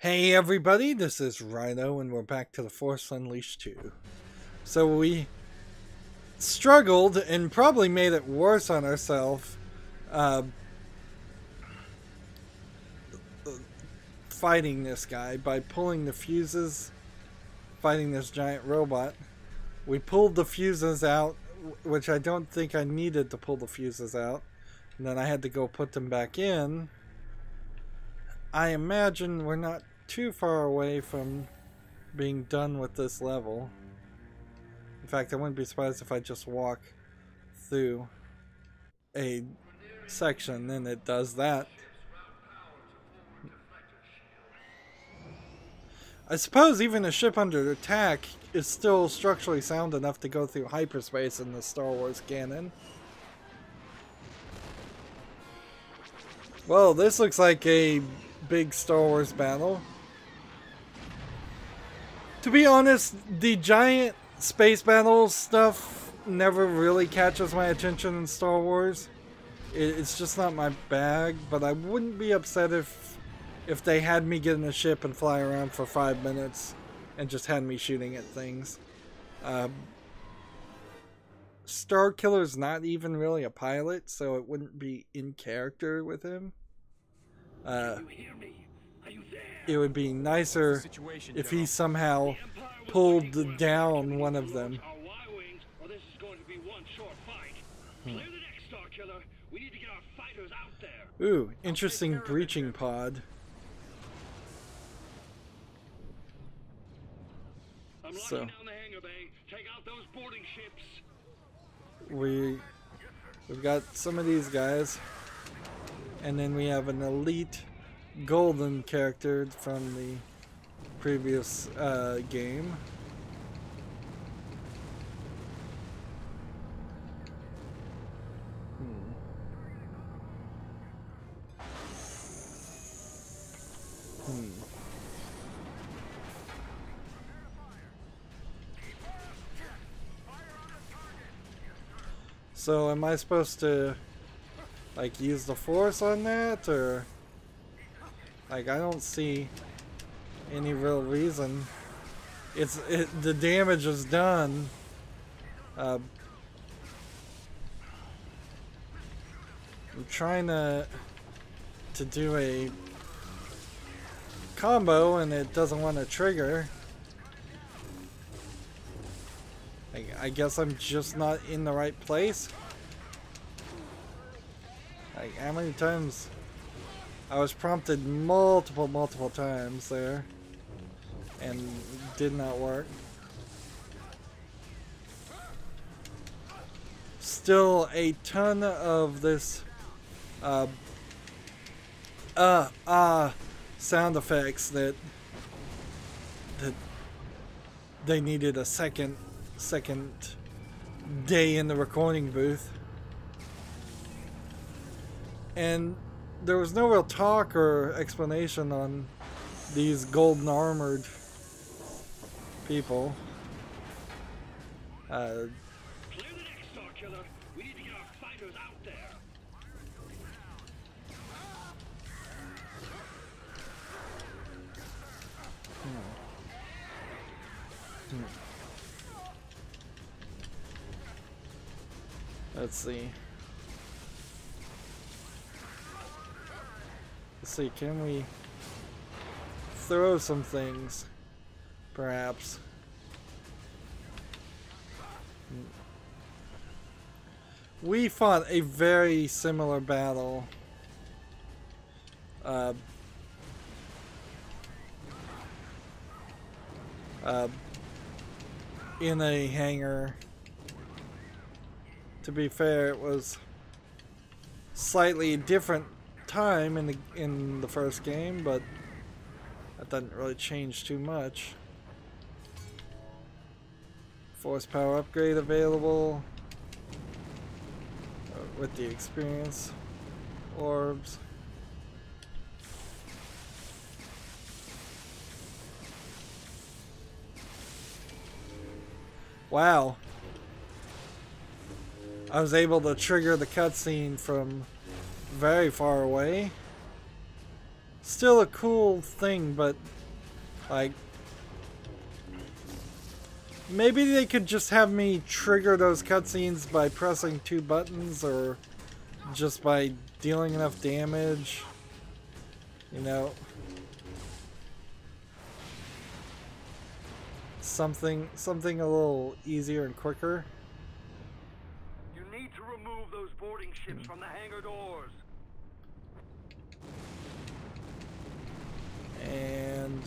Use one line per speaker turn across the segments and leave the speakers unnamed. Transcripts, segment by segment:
Hey everybody, this is Rydo and we're back to the Force Unleashed 2. So we struggled and probably made it worse on ourselves fighting this guy by pulling the fuses, fighting this giant robot. We pulled the fuses out, which I don't think I needed to pull the fuses out, and then I had to go put them back in. I imagine we're not too far away from being done with this level. In fact, I wouldn't be surprised if I just walk through a section and it does that. I suppose even a ship under attack is still structurally sound enough to go through hyperspace in the Star Wars canon. Well, this looks like a big Star Wars battle. To be honest, the giant space battle stuff never really catches my attention in Star Wars. It's just not my bag, but I wouldn't be upset if they had me get in a ship and fly around for 5 minutes and just had me shooting at things. Starkiller's not even really a pilot, so it wouldn't be in character with him. It would be nicer if he somehow pulled down one of them. Ooh, interesting breaching pod. So we've got some of these guys, and then we have an elite golden character from the previous game. So am I supposed to like use the force on that, or like I don't see any real reason. The damage is done. I'm trying to do a combo and it doesn't want to trigger. I guess I'm just not in the right place. Like, how many times? I was prompted multiple times there and did not work. Still a ton of this sound effects that they needed a second day in the recording booth. And there was no real talk or explanation on these golden armored people.
Clear the deck, Starkiller. We need to get our fighters out there.
Let's see. Let's see, can we throw some things? Perhaps. We fought a very similar battle. In a hangar. To be fair, it was slightly different time in the first game, but that doesn't really change too much. Force power upgrade available with the experience orbs. Wow. I was able to trigger the cutscene from very far away. Still a cool thing, but like maybe they could just have me trigger those cutscenes by pressing 2 buttons or just by dealing enough damage, you know. Something a little easier and quicker.
You need to remove those boarding ships from the hangar doors.
And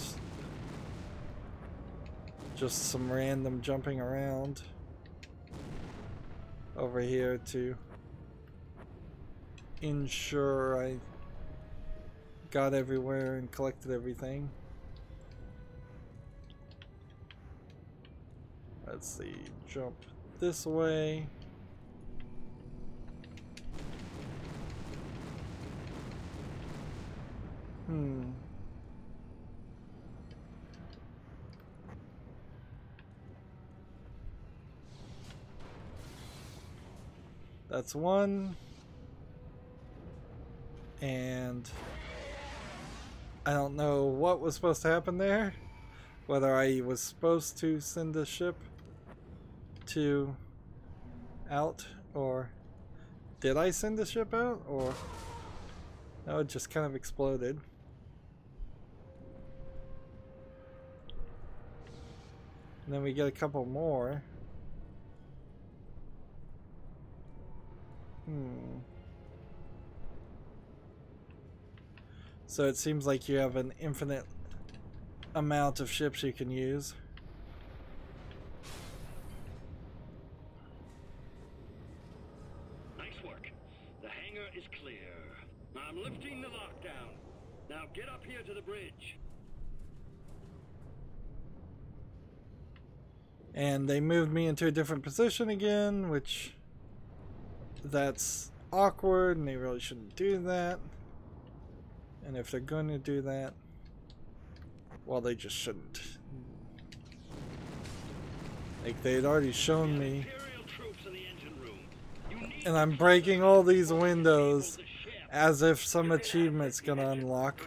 just some random jumping around over here to ensure I got everywhere and collected everything. Let's see, jump this way. That's one. And I don't know what was supposed to happen there. Whether I was supposed to send the ship to out, or did I send the ship out, or no, it just kind of exploded. And then we get a couple more. So it seems like you have an infinite amount of ships you can use.
Nice work. The hangar is clear. I'm lifting the lockdown. Now get up here to the bridge.
And they moved me into a different position again, which that's awkward, and they really shouldn't do that. And if they're going to do that, well, they just shouldn't. Like, they'd already shown me. And I'm breaking all these windows as if some achievement's gonna unlock.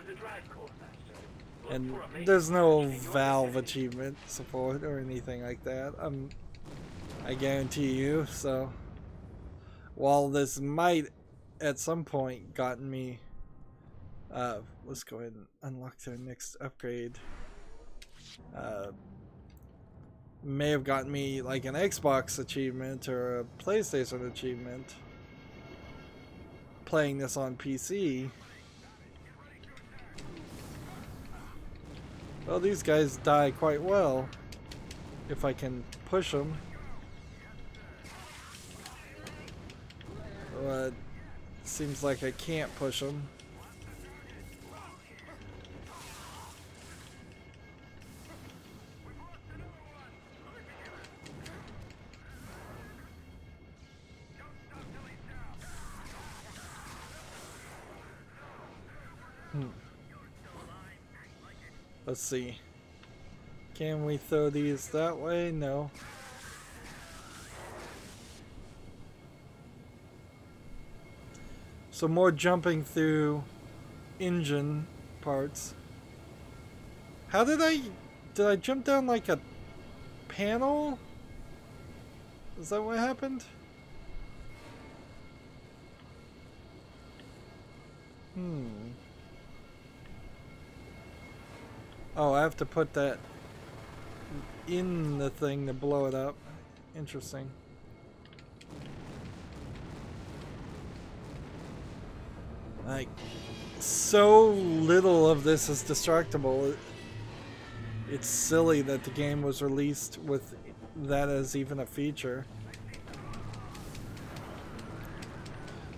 And there's no Valve achievement support or anything like that. I guarantee you. So while this might at some point gotten me, let's go ahead and unlock the next upgrade. May have gotten me like an Xbox achievement or a PlayStation achievement playing this on PC. Well, these guys die quite well if I can push them. But seems like I can't push them. Let's see. Can we throw these that way? No. So more jumping through engine parts. How did I jump down like a panel? Is that what happened? Oh, I have to put that in the thing to blow it up. Interesting. Like, so little of this is destructible. It's silly that the game was released with that as even a feature.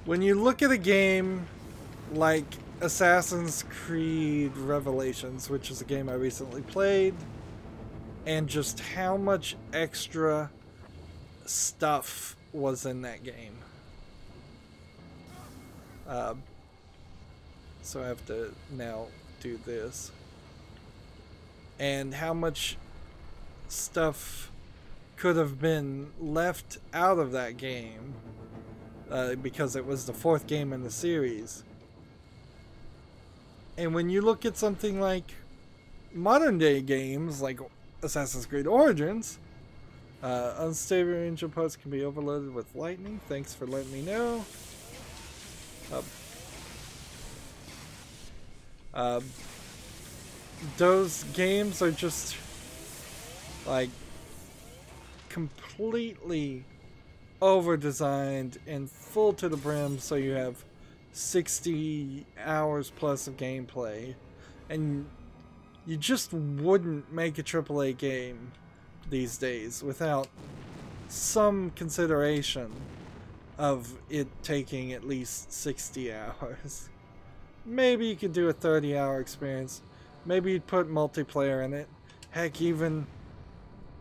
When you look at a game like Assassin's Creed Revelations, which is a game I recently played, and just how much extra stuff was in that game. So I have to now do this. And how much stuff could have been left out of that game because it was the 4th game in the series. And when you look at something like modern day games like Assassin's Creed Origins, unstable engine parts can be overloaded with lightning. Thanks for letting me know. Those games are just like completely over designed and full to the brim, so you have 60 hours plus of gameplay, and you just wouldn't make a AAA game these days without some consideration of it taking at least 60 hours. Maybe you could do a 30-hour experience. Maybe you'd put multiplayer in it. Heck, even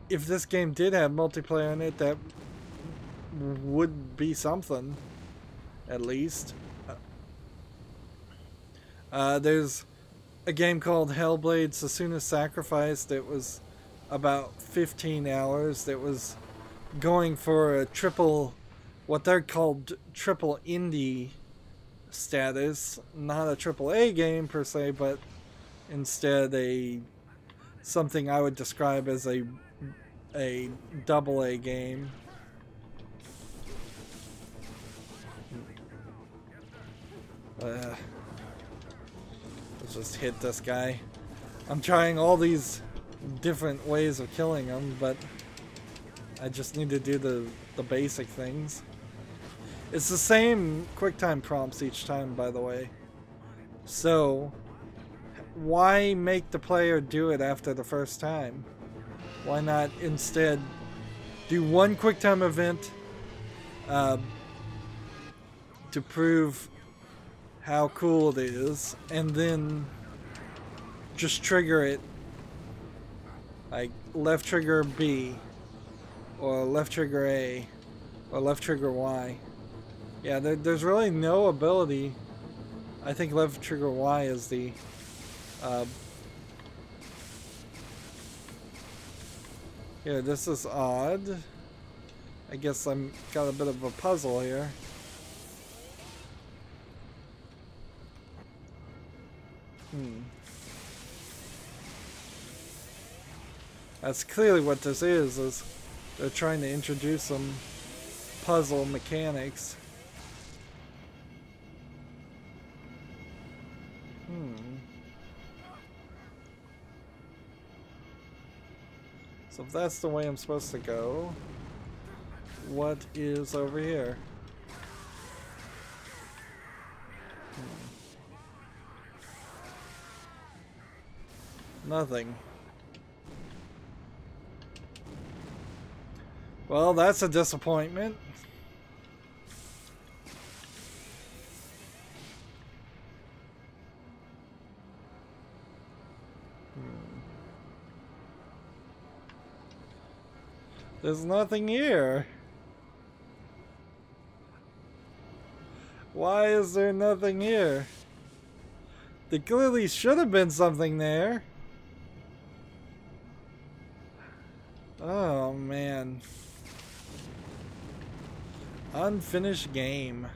if this game did have multiplayer in it, that would be something, at least. There's a game called Hellblade: Sesuna's Sacrifice that was about 15 hours, that was going for a triple, what they're called triple indie status. Not a AAA game per se, but instead something I would describe as a AA game. Let's just hit this guy. I'm trying all these different ways of killing him, but I just need to do the basic things. It's the same QuickTime prompts each time, by the way. So, why make the player do it after the first time? Why not instead do one QuickTime event to prove how cool it is, and then just trigger it, like left trigger B, or left trigger A, or left trigger Y. Yeah, there's really no ability. I think left trigger Y is the here, this is odd. I guess I'm got a bit of a puzzle here. That's clearly what this is they're trying to introduce some puzzle mechanics. So if that's the way I'm supposed to go, what is over here? Nothing. Well, that's a disappointment. There's nothing here. Why is there nothing here? There clearly should have been something there. Oh man. Unfinished game.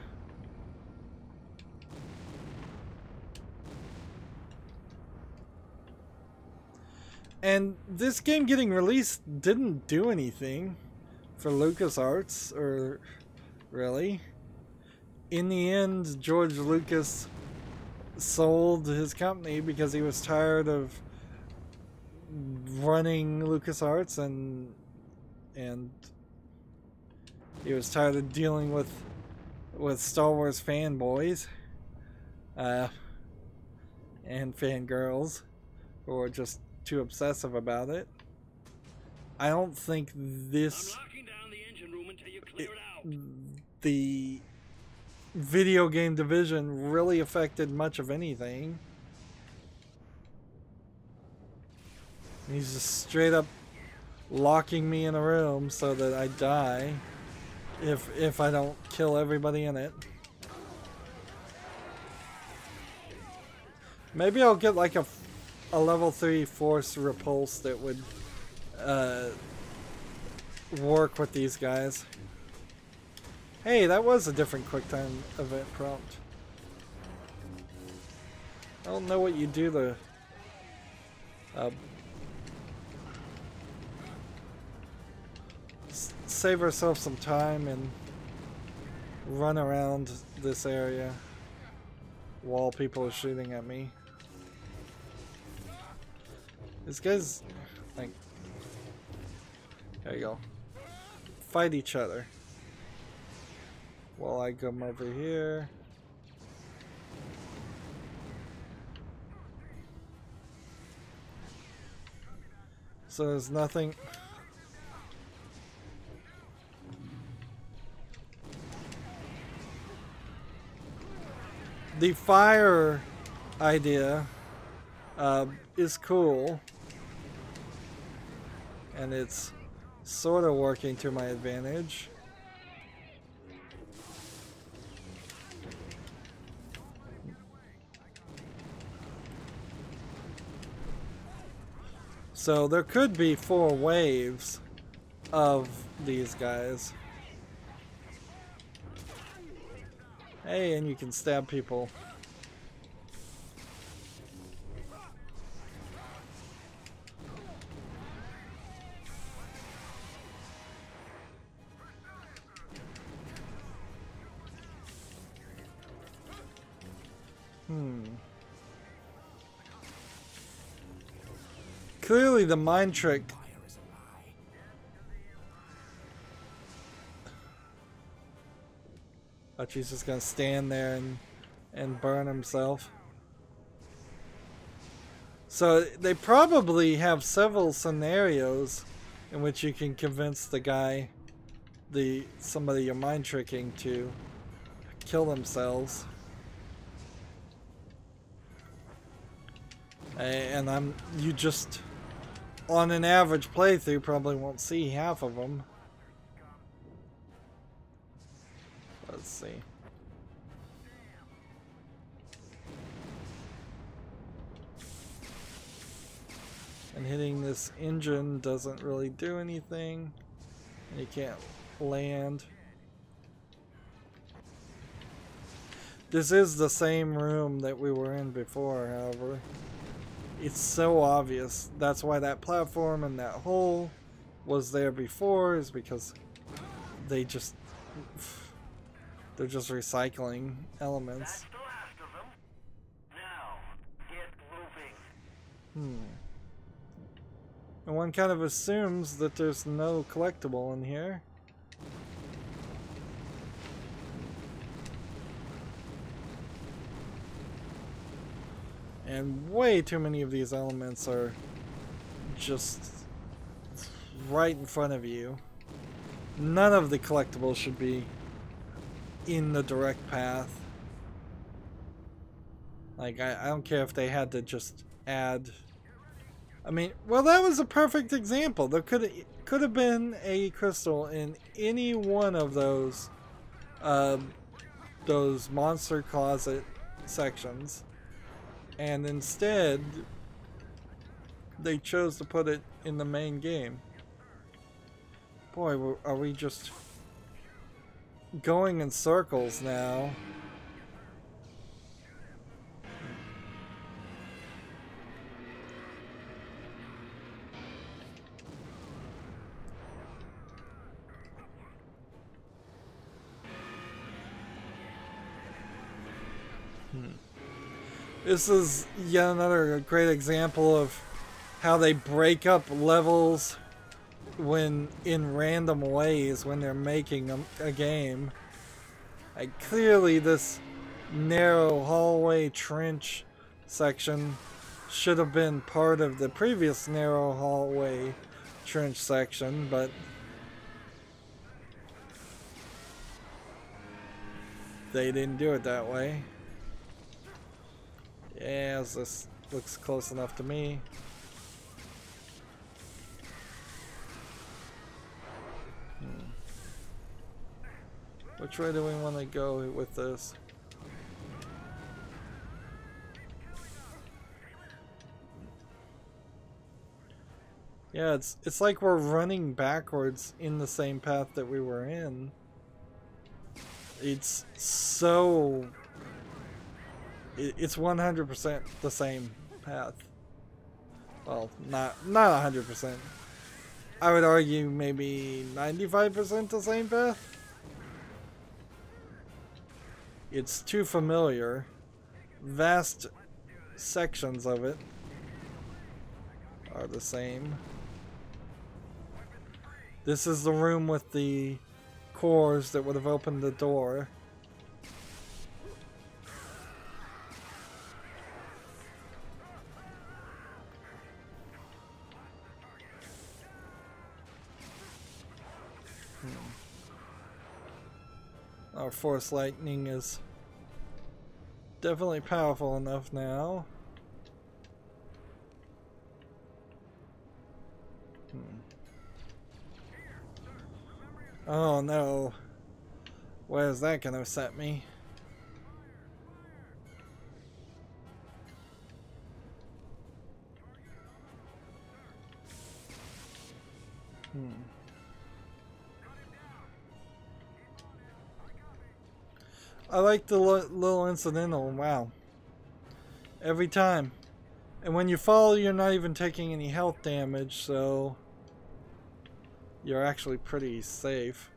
And this game getting released didn't do anything for LucasArts, or really. In the end, George Lucas sold his company because he was tired of running LucasArts, and he was tired of dealing with Star Wars fanboys and fangirls who are just too obsessive about it. I don't think this the video game division really affected much of anything. He's just straight up locking me in a room so that I die if I don't kill everybody in it. Maybe I'll get like a level 3 force repulse that would work with these guys. Hey, that was a different QuickTime event prompt. I don't know what you do to save ourselves some time and run around this area while people are shooting at me. These guys, like, there you go. Fight each other while I come over here. So there's nothing. The fire idea is cool, and it's sort of working to my advantage. So there could be 4 waves of these guys. Hey, and you can stab people. Clearly the mind trick but he's just gonna stand there and burn himself. So they probably have several scenarios in which you can convince the guy, somebody you're mind tricking, to kill themselves. And you just, on an average playthrough, probably won't see half of them. Let's see. And hitting this engine doesn't really do anything. And you can't land. This is the same room that we were in before, however. It's so obvious. That's why that platform and that hole was there before, is because they're just recycling elements.
That's the last of them. Now, get moving.
And one kind of assumes that there's no collectible in here. And way too many of these elements are just right in front of you. None of the collectibles should be in the direct path. Like, I don't care if they had to just add... I mean, well, that was a perfect example. There could have been a crystal in any one of those monster closet sections. And instead, they chose to put it in the main game. Boy, are we just going in circles now. This is yet another great example of how they break up levels when in random ways when they're making a game. Like, clearly this narrow hallway trench section should have been part of the previous narrow hallway trench section, but they didn't do it that way. Yeah, this looks close enough to me. Which way do we want to go with this? Yeah, it's like we're running backwards in the same path that we were in. It's so It's 100% the same path. Well, not 100%. I would argue maybe 95% the same path. It's too familiar. Vast sections of it are the same. This is the room with the cores that would have opened the door. Our force lightning is definitely powerful enough now. Oh no. Where's that gonna set me? I like the little incidental. Wow. Every time. And when you fall, you're not even taking any health damage, so you're actually pretty safe.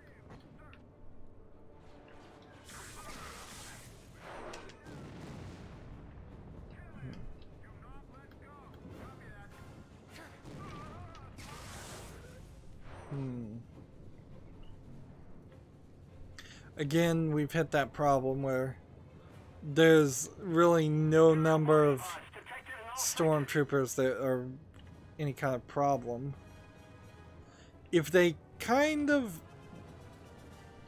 Again, we've hit that problem where there's really no number of stormtroopers that are any kind of problem. If they kind of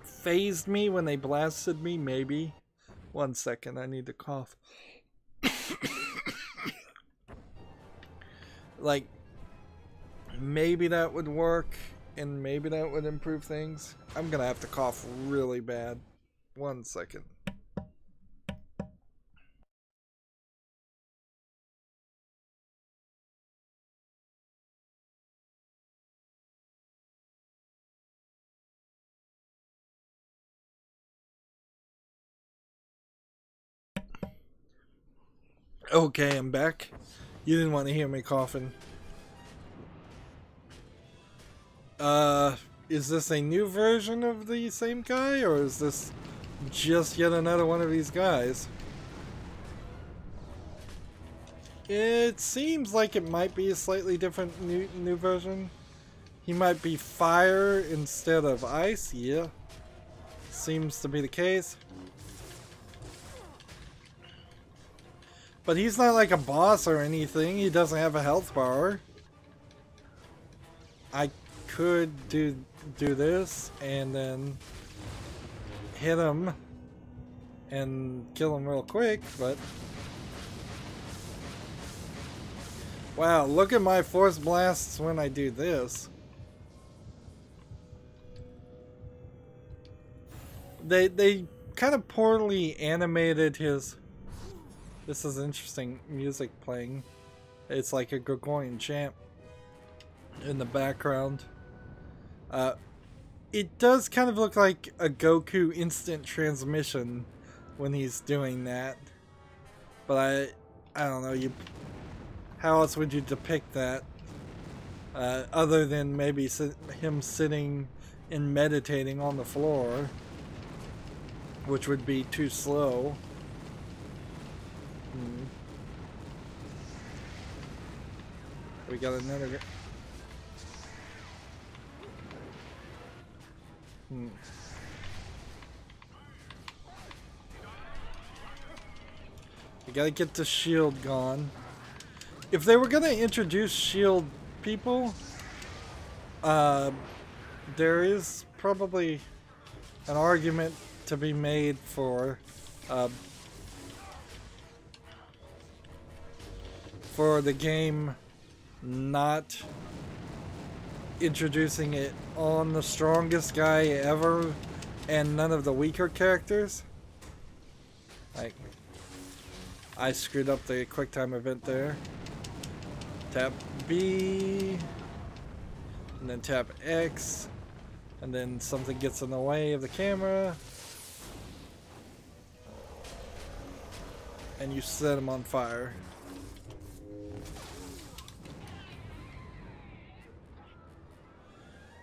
phased me when they blasted me, maybe. 1 second, I need to cough. Like, maybe that would work, and maybe that would improve things. I'm gonna have to cough really bad. 1 second. Okay, I'm back. You didn't want to hear me coughing. Is this a new version of the same guy, or is this just yet another one of these guys? It seems like it might be a slightly different new version. He might be fire instead of ice, yeah. Seems to be the case. But he's not like a boss or anything. He doesn't have a health bar. I could do this and then hit him and kill him real quick, but wow, look at my force blasts when I do this. They kind of poorly animated his. This is interesting music playing. It's like a Gregorian chant in the background. It does kind of look like a Goku instant transmission when he's doing that. But I don't know. How else would you depict that? Other than maybe him sitting and meditating on the floor, which would be too slow. We got another. We gotta get the shield gone. If they were gonna introduce shield people, there is probably an argument to be made for the game not introducing it on the strongest guy ever and none of the weaker characters. Like, I screwed up the quick time event there. Tap B and then tap X and then something gets in the way of the camera. and you set them on fire.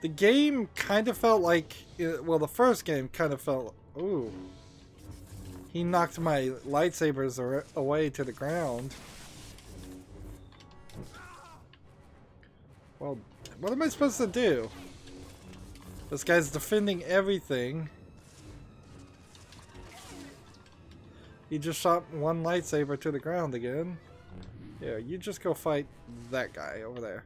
The game kind of felt like, well, the first game kind of felt, ooh. He knocked my lightsabers away to the ground. Well, what am I supposed to do? This guy's defending everything. He just shot one lightsaber to the ground again. Yeah, you just go fight that guy over there.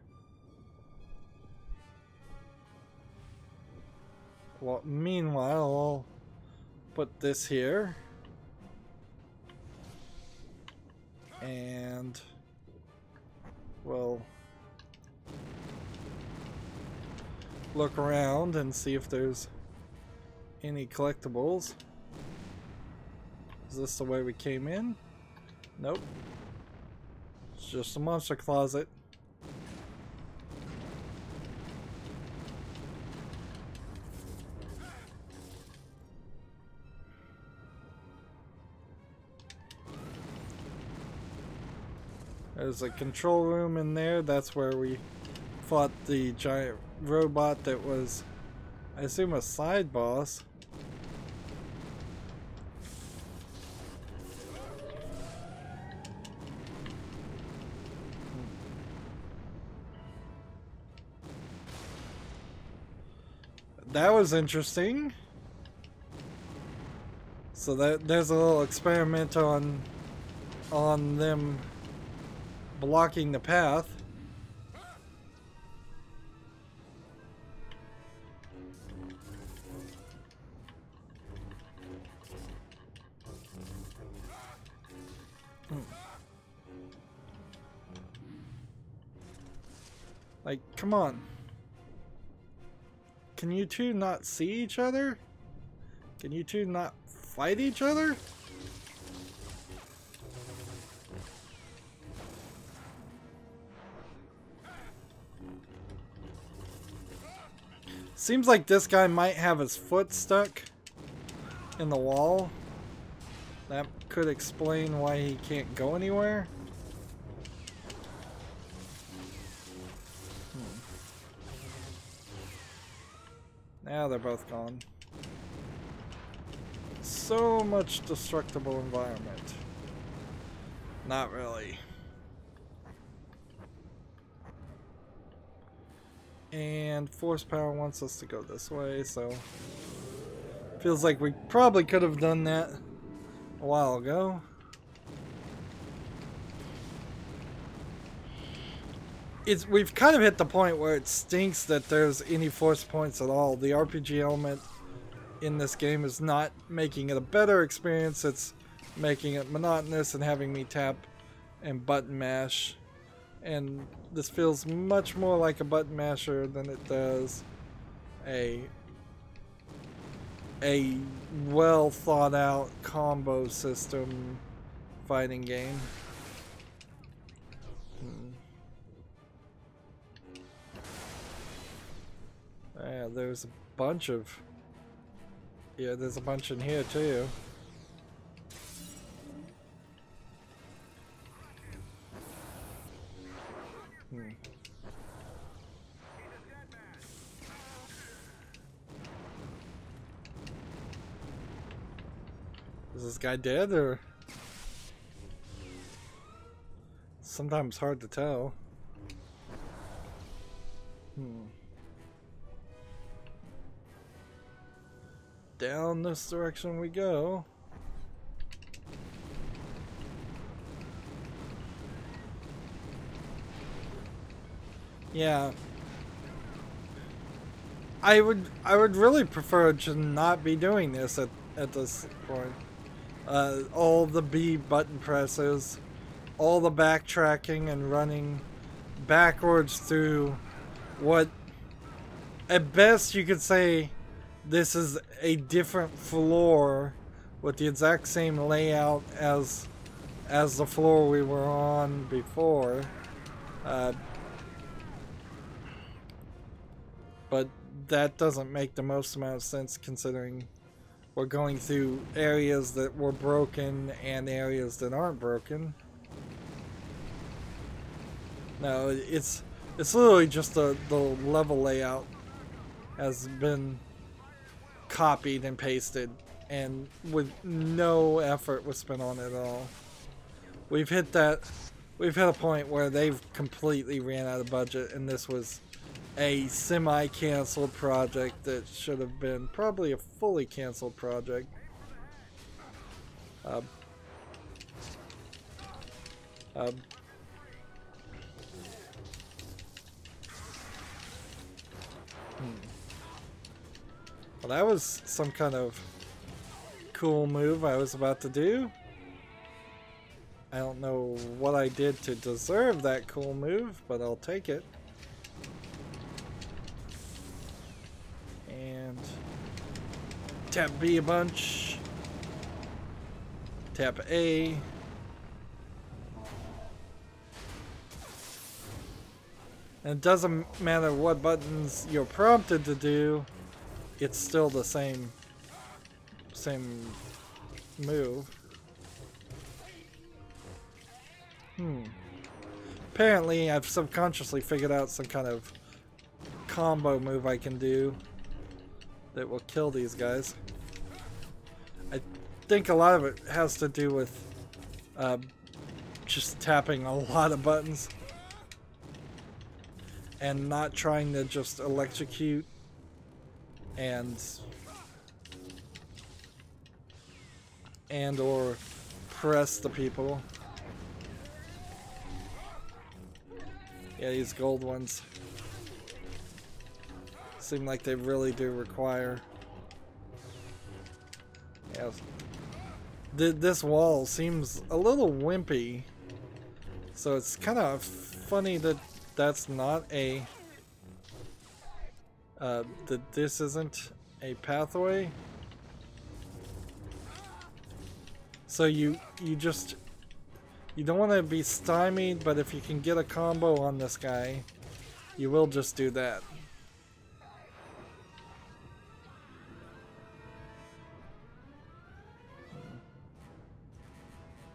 Well, meanwhile, I'll put this here. And we'll look around and see if there's any collectibles. Is this the way we came in? Nope. It's just a monster closet. There's a control room in there. That's where we fought the giant robot that was, I assume, a side boss. That was interesting. So there's a little experiment on them blocking the path. Like, come on. Can you two not see each other? Can you two not fight each other? Seems like this guy might have his foot stuck in the wall. That could explain why he can't go anywhere. Now they're both gone. So much destructible environment. Not really. And force power wants us to go this way, so feels like we probably could have done that a while ago. We've kind of hit the point where it stinks that there's any force points at all. The RPG element in this game is not making it a better experience, it's making it monotonous and having me tap and button mash. And this feels much more like a button masher than it does a well thought out combo system fighting game. Yeah, there's a bunch of... Yeah, there's a bunch in here too. Is this guy dead, or? Sometimes hard to tell. Down this direction we go. Yeah. I would really prefer to not be doing this at this point. All the B button presses, all the backtracking and running backwards through what at best you could say this is a different floor with the exact same layout as the floor we were on before. But that doesn't make the most amount of sense considering we're going through areas that were broken and areas that aren't broken. No, it's literally just the level layout has been copied and pasted, and with no effort was spent on it at all. We've hit a point where they've completely ran out of budget, and this was a semi-canceled project that should have been probably a fully canceled project. Well, that was some kind of cool move I was about to do. I don't know what I did to deserve that cool move, but I'll take it. And tap B a bunch. Tap A. And it doesn't matter what buttons you're prompted to do, it's still the same move. Apparently I've subconsciously figured out some kind of combo move I can do that will kill these guys. I think a lot of it has to do with just tapping a lot of buttons and not trying to just electrocute and or press the people. Yeah, these gold ones seem like they really do require. Yeah, this wall seems a little wimpy, so it's kind of funny that that's not a that this isn't a pathway. So you don't want to be stymied, but if you can get a combo on this guy, you will just do that.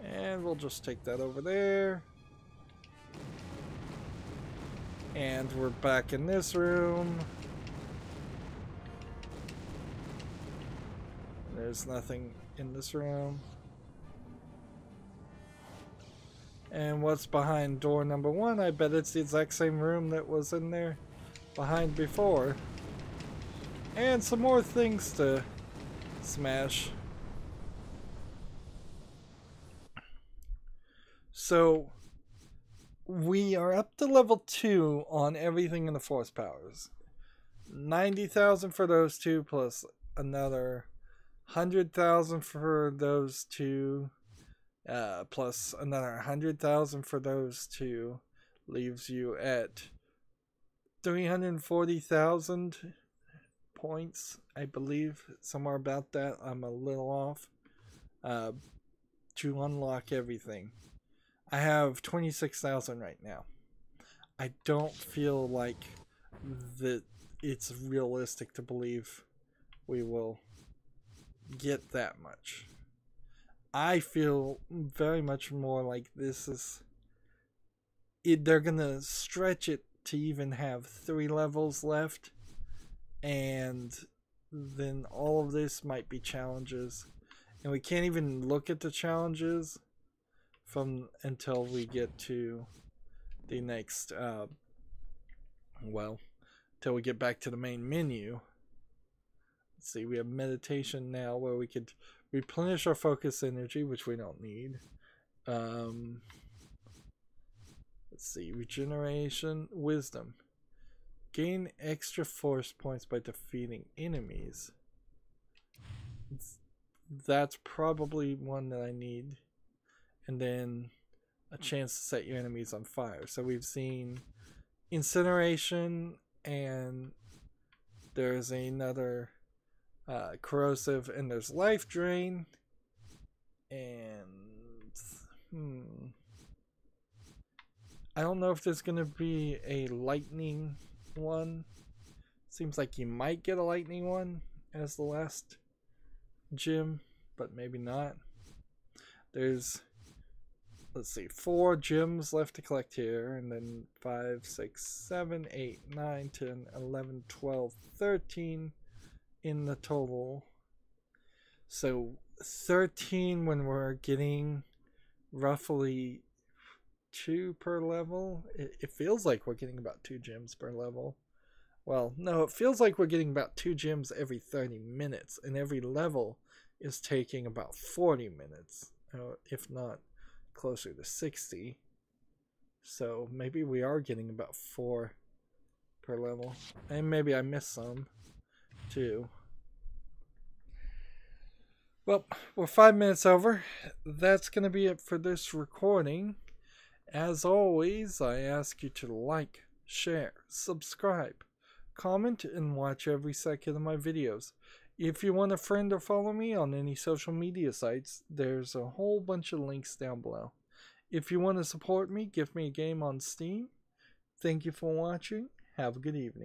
And we'll just take that over there. And we're back in this room. There's nothing in this room. And what's behind door number 1? I bet it's the exact same room that was in there behind before. And some more things to smash. So we are up to level 2 on everything in the force powers. 90,000 for those two, plus another 100,000 for those two. Plus another 100,000 for those two leaves you at 340,000 points, I believe, somewhere about that. I'm a little off. To unlock everything, I have 26,000 right now. I don't feel like that it's realistic to believe we will get that much. I feel very much more like this is it. They're gonna stretch it to even have 3 levels left, and then all of this might be challenges, and we can't even look at the challenges from until we get to the next till we get back to the main menu. Let's see, we have meditation now where we could replenish our focus energy, which we don't need. Let's see, regeneration, wisdom. Gain extra force points by defeating enemies. That's probably one that I need. And then a chance to set your enemies on fire. So we've seen incineration, and there's another corrosive, and there's life drain, and I don't know if there's gonna be a lightning one. Seems like you might get a lightning one as the last gym, but maybe not. There's, let's see, 4 gems left to collect here, and then 5, 6, 7, 8, 9, 10, 11, 12, 13 in the total. So 13 when we're getting roughly 2 per level. It feels like we're getting about 2 gems per level. Well, no, it feels like we're getting about 2 gems every 30 minutes, and every level is taking about 40 minutes, if not closer to 60. So maybe we are getting about 4 per level, and maybe I missed some too. Well, we're 5 minutes over. That's going to be it for this recording. As always, I ask you to like, share, subscribe, comment, and watch every second of my videos. If you want a friend or follow me on any social media sites, there's a whole bunch of links down below. If you want to support me, give me a game on Steam. Thank you for watching. Have a good evening.